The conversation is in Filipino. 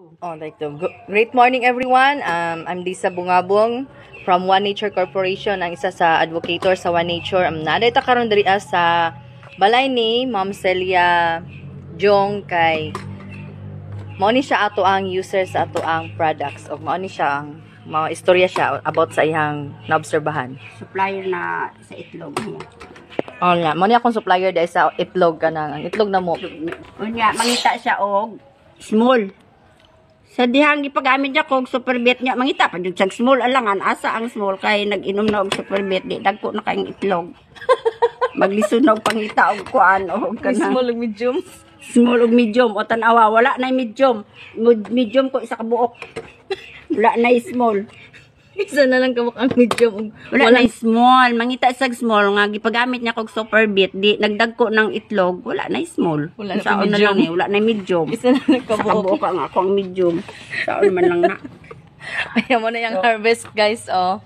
Oh, like to. Great morning everyone. I'm Lisa Bungabong from One Nature Corporation, ang isa sa advocator sa One Nature. Naday ta karon diri sa balay ni Ma'am Celia Jong kay mao ni siya ato ang user sa ato ang products of mao ni siya ang mga istorya siya about sa iyang naobserbahan. Supplier na sa itlog mo. Oh nga, mao ni akong supplier dahil sa itlog kanang ang itlog na mo. Unya, mangita siya og small. Sa dihang gipagamit niya kog superbet niya, mangita pa jud sa small alangan asa ang small kay nag-inom na og superbet di dagko na kayong itlog. Maglisunog pangita og kuan og kanang Small ug medium. small ug medium o tan-awa wala na medium. Medium ko isa ka buok. Wala na small. Isa na lang kamuk ang medium ug Wala na small, mangita sa small nga gipagamit niya kog superbet di nagdagko ng itlog, wala na small. Wala na Saon na medium. lang wala na medium. isa na lang Sa kabuok. kabuok ang akong medium. Saon man lang na. Ayan mo na yung harvest guys, oh.